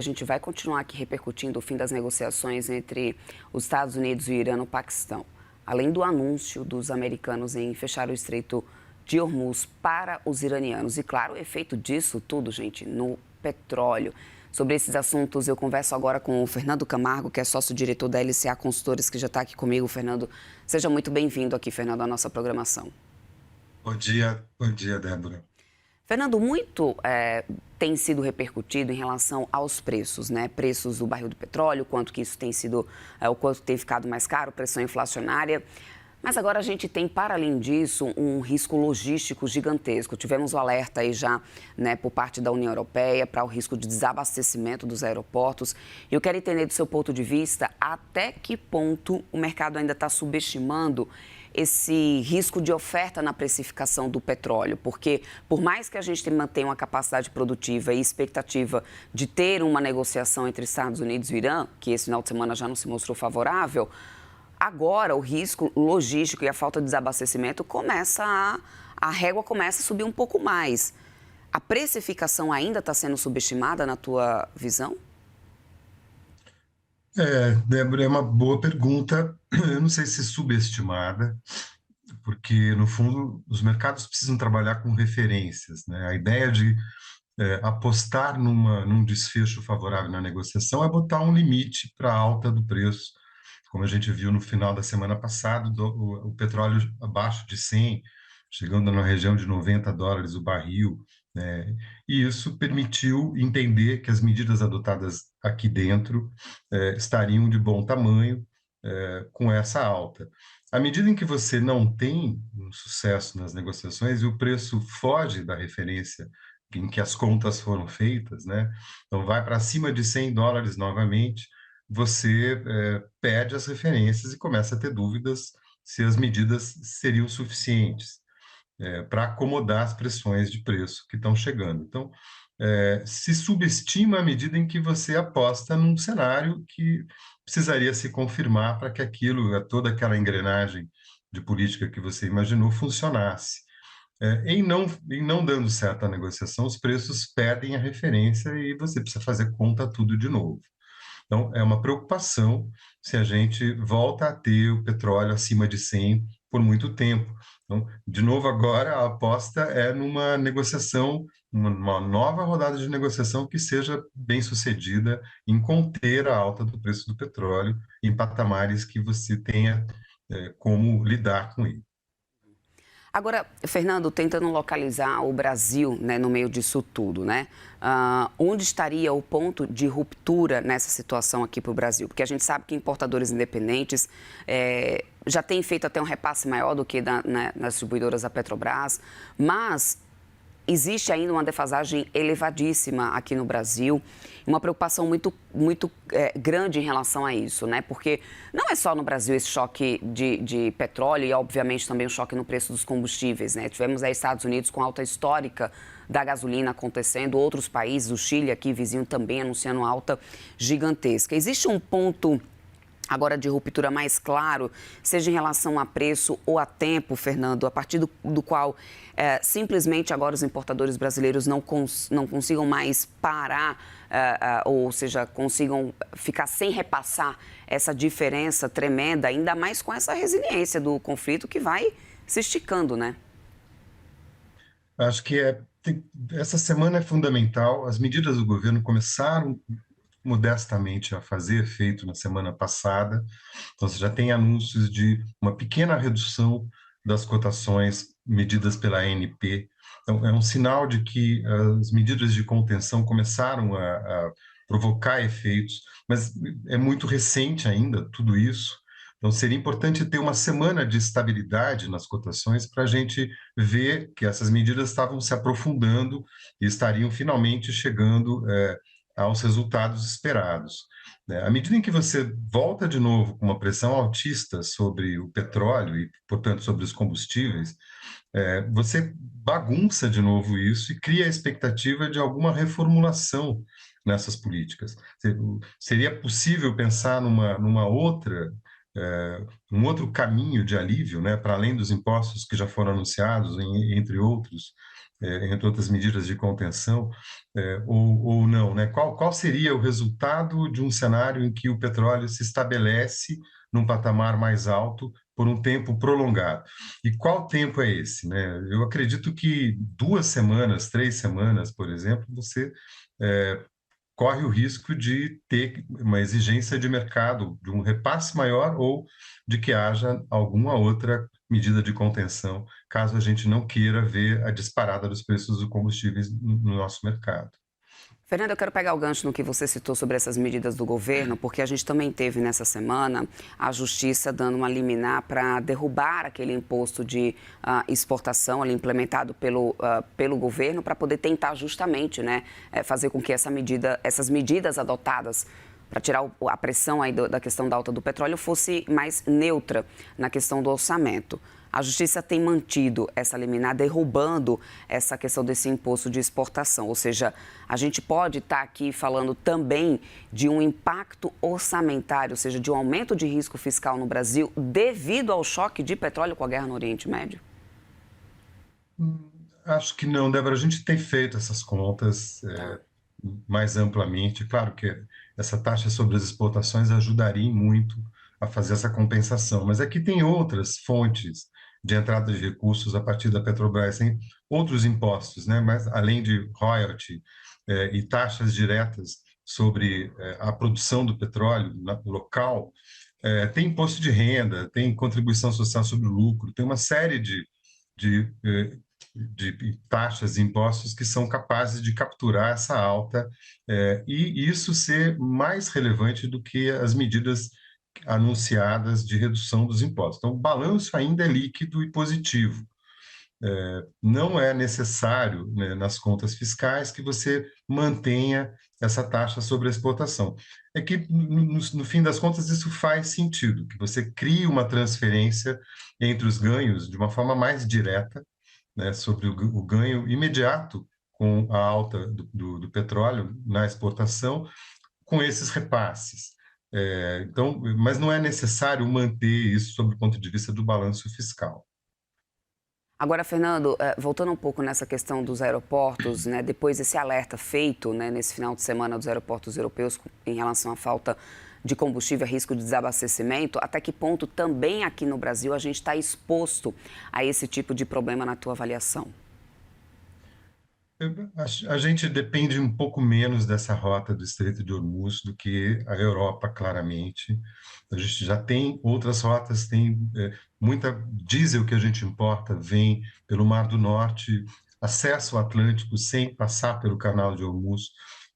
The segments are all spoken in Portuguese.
A gente vai continuar aqui repercutindo o fim das negociações entre os Estados Unidos e o Irã no Paquistão. Além do anúncio dos americanos em fechar o Estreito de Hormuz para os iranianos. E, claro, o efeito disso tudo, gente, no petróleo. Sobre esses assuntos, eu converso agora com o Fernando Camargo, que é sócio-diretor da LCA Consultores, que já está aqui comigo. Fernando, seja muito bem-vindo aqui, Fernando, à nossa programação. Bom dia, Débora. Fernando, muito tem sido repercutido em relação aos preços, né? Preços do barril do petróleo, quanto que isso tem sido, o quanto tem ficado mais caro, pressão inflacionária. Mas agora a gente tem, para além disso, um risco logístico gigantesco. Tivemos o alerta aí já, né, por parte da União Europeia para o risco de desabastecimento dos aeroportos. E eu quero entender do seu ponto de vista até que ponto o mercado ainda está subestimando esse risco de oferta na precificação do petróleo, porque por mais que a gente mantenha uma capacidade produtiva e expectativa de ter uma negociação entre Estados Unidos e Irã, que esse final de semana já não se mostrou favorável, agora o risco logístico e a falta de desabastecimento a régua começa a subir um pouco mais. A precificação ainda está sendo subestimada na tua visão? Débora, é uma boa pergunta. Eu não sei se subestimada, porque, no fundo, os mercados precisam trabalhar com referências, né? A ideia de apostar num desfecho favorável na negociação é botar um limite para a alta do preço, como a gente viu no final da semana passada, o petróleo abaixo de 100, chegando na região de US$ 90 o barril, né? E isso permitiu entender que as medidas adotadas aqui dentro estariam de bom tamanho com essa alta. À medida em que você não tem um sucesso nas negociações e o preço foge da referência em que as contas foram feitas, né? Então vai para cima de US$ 100 novamente, você perde as referências e começa a ter dúvidas se as medidas seriam suficientes para acomodar as pressões de preço que estão chegando. Então, se subestima à medida em que você aposta num cenário que precisaria se confirmar para que toda aquela engrenagem de política que você imaginou funcionasse. Em não dando certo a negociação, os preços perdem a referência e você precisa fazer conta tudo de novo. Então, é uma preocupação se a gente volta a ter o petróleo acima de 100 por muito tempo. Então, de novo, agora a aposta é numa negociação, uma nova rodada de negociação que seja bem sucedida em conter a alta do preço do petróleo em patamares que você tenha como lidar com ele. Agora, Fernando, tentando localizar o Brasil, né, no meio disso tudo, né? Onde estaria o ponto de ruptura nessa situação aqui para o Brasil? Porque a gente sabe que importadores independentes já têm feito até um repasse maior do que nas distribuidoras da Petrobras, mas existe ainda uma defasagem elevadíssima aqui no Brasil, uma preocupação muito grande em relação a isso, né? Porque não é só no Brasil esse choque de petróleo e, obviamente, também o choque no preço dos combustíveis, né? Tivemos aí Estados Unidos com alta histórica da gasolina acontecendo, outros países, o Chile aqui vizinho também anunciando alta gigantesca. Existe um ponto agora de ruptura mais claro, seja em relação a preço ou a tempo, Fernando, a partir do qual simplesmente agora os importadores brasileiros não consigam mais parar, ou seja, consigam ficar sem repassar essa diferença tremenda, ainda mais com essa resiliência do conflito que vai se esticando, né? Acho que essa semana é fundamental. As medidas do governo começaram modestamente a fazer efeito na semana passada. Então, você já tem anúncios de uma pequena redução das cotações medidas pela ANP. Então, é um sinal de que as medidas de contenção começaram a provocar efeitos, mas é muito recente ainda tudo isso. Então, seria importante ter uma semana de estabilidade nas cotações para a gente ver que essas medidas estavam se aprofundando e estariam finalmente chegando aos resultados esperados, né? À medida em que você volta de novo com uma pressão altista sobre o petróleo e, portanto, sobre os combustíveis, você bagunça de novo isso e cria a expectativa de alguma reformulação nessas políticas. Seria possível pensar numa outra um outro caminho de alívio, né, para além dos impostos que já foram anunciados, entre outros, entre outras medidas de contenção, ou não, né? Qual seria o resultado de um cenário em que o petróleo se estabelece num patamar mais alto por um tempo prolongado? E qual tempo é esse, né? Eu acredito que 2 semanas, 3 semanas, por exemplo, você corre o risco de ter uma exigência de mercado, de um repasse maior ou de que haja alguma outra medida de contenção, caso a gente não queira ver a disparada dos preços dos combustíveis no nosso mercado. Fernando, eu quero pegar o gancho no que você citou sobre essas medidas do governo, porque a gente também teve nessa semana a Justiça dando uma liminar para derrubar aquele imposto de exportação ali implementado pelo governo para poder tentar justamente, né, fazer com que essas medidas adotadas para tirar a pressão aí da questão da alta do petróleo fosse mais neutra na questão do orçamento. A Justiça tem mantido essa liminar, derrubando essa questão desse imposto de exportação. Ou seja, a gente pode estar aqui falando também de um impacto orçamentário, ou seja, de um aumento de risco fiscal no Brasil devido ao choque de petróleo com a guerra no Oriente Médio? Acho que não, Débora. A gente tem feito essas contas Tá. mais amplamente. Claro que essa taxa sobre as exportações ajudaria muito a fazer essa compensação, mas aqui tem outras fontes de entrada de recursos a partir da Petrobras, tem outros impostos, né? Mas além de royalty e taxas diretas sobre a produção do petróleo local, tem imposto de renda, tem contribuição social sobre o lucro, tem uma série de, eh, de taxas e impostos que são capazes de capturar essa alta e isso ser mais relevante do que as medidas anunciadas de redução dos impostos. Então, o balanço ainda é líquido e positivo. Não é necessário, né, nas contas fiscais, que você mantenha essa taxa sobre a exportação. É que, no fim das contas, isso faz sentido, que você crie uma transferência entre os ganhos de uma forma mais direta, né, sobre o ganho imediato com a alta do petróleo na exportação, com esses repasses. Então, mas não é necessário manter isso sob o ponto de vista do balanço fiscal. Agora, Fernando, voltando um pouco nessa questão dos aeroportos, né, depois desse alerta feito, né, nesse final de semana dos aeroportos europeus em relação à falta de combustível, a risco de desabastecimento, até que ponto também aqui no Brasil a gente está exposto a esse tipo de problema na tua avaliação? A gente depende um pouco menos dessa rota do Estreito de Hormuz do que a Europa, claramente. A gente já tem outras rotas, tem muita diesel que a gente importa, vem pelo Mar do Norte, acesso ao Atlântico sem passar pelo Canal de Hormuz.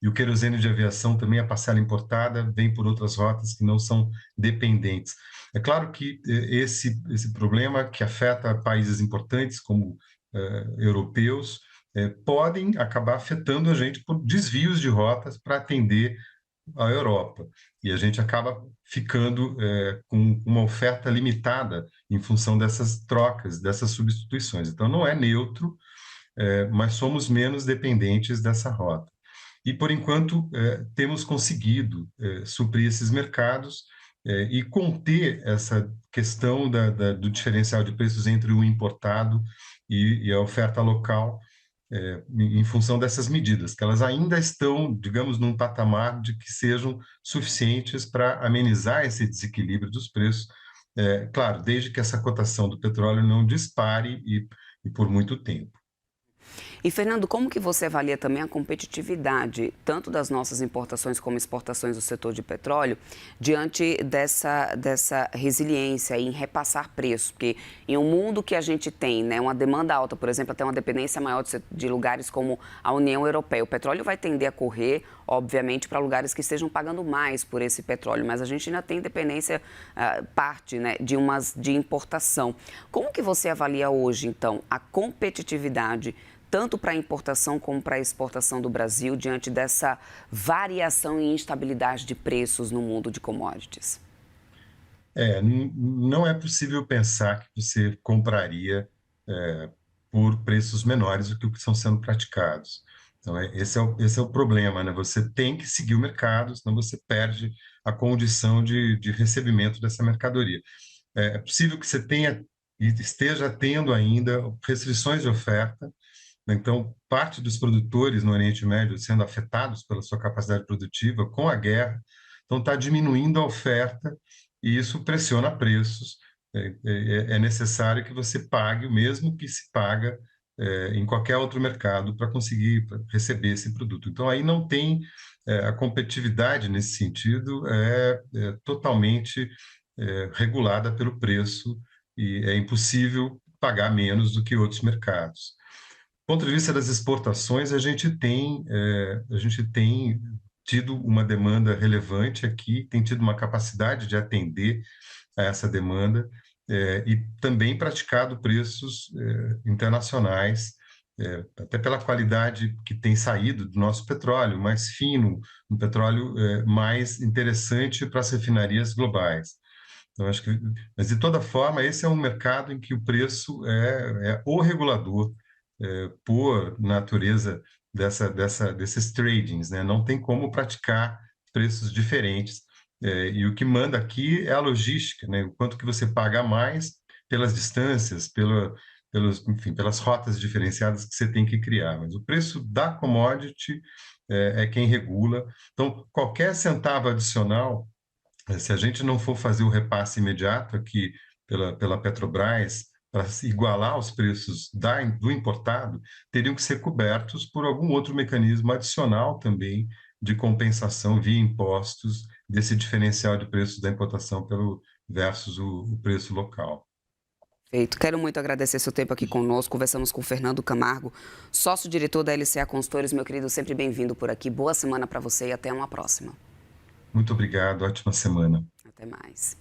E o querosene de aviação também, a parcela importada, vem por outras rotas que não são dependentes. É claro que esse problema que afeta países importantes como europeus, podem acabar afetando a gente por desvios de rotas para atender a Europa. E a gente acaba ficando com uma oferta limitada em função dessas trocas, dessas substituições. Então, não é neutro, mas somos menos dependentes dessa rota. E, por enquanto, temos conseguido suprir esses mercados e conter essa questão do diferencial de preços entre o importado e a oferta local, em função dessas medidas, que elas ainda estão, digamos, num patamar de que sejam suficientes para amenizar esse desequilíbrio dos preços, claro, desde que essa cotação do petróleo não dispare e por muito tempo. E, Fernando, como que você avalia também a competitividade, tanto das nossas importações como exportações do setor de petróleo, diante dessa resiliência em repassar preços? Porque em um mundo que a gente tem, né, uma demanda alta, por exemplo, até uma dependência maior de lugares como a União Europeia, o petróleo vai tender a correr, obviamente, para lugares que estejam pagando mais por esse petróleo, mas a gente ainda tem dependência, parte, né, de importação. Como que você avalia hoje, então, a competitividade tanto para a importação como para a exportação do Brasil, diante dessa variação e instabilidade de preços no mundo de commodities? Não é possível pensar que você compraria por preços menores do que o que estão sendo praticados. Então, esse é o problema, né? Você tem que seguir o mercado, senão você perde a condição de recebimento dessa mercadoria. É possível que você tenha e esteja tendo ainda restrições de oferta, Então, parte dos produtores no Oriente Médio sendo afetados pela sua capacidade produtiva com a guerra, então está diminuindo a oferta e isso pressiona preços. É necessário que você pague o mesmo que se paga em qualquer outro mercado para conseguir receber esse produto. Então, aí não tem a competitividade nesse sentido, totalmente regulada pelo preço e é impossível pagar menos do que outros mercados. Do ponto de vista das exportações, a gente tem tido uma demanda relevante aqui, tem tido uma capacidade de atender a essa demanda e também praticado preços internacionais, até pela qualidade que tem saído do nosso petróleo, mais fino, um petróleo mais interessante para as refinarias globais. Então, acho que, mas de toda forma, esse é um mercado em que o preço é o regulador por natureza desses tradings, né? Não tem como praticar preços diferentes. E o que manda aqui é a logística, né? O quanto que você paga mais pelas distâncias, enfim, pelas rotas diferenciadas que você tem que criar. Mas o preço da commodity é quem regula. Então, qualquer centavo adicional se a gente não for fazer o repasse imediato aqui pela Petrobras para se igualar os preços do importado, teriam que ser cobertos por algum outro mecanismo adicional também de compensação via impostos desse diferencial de preços da importação versus o preço local. Feito. Quero muito agradecer seu tempo aqui conosco. Conversamos com o Fernando Camargo, sócio-diretor da LCA Consultores. Meu querido, sempre bem-vindo por aqui. Boa semana para você e até uma próxima. Muito obrigado, ótima semana. Até mais.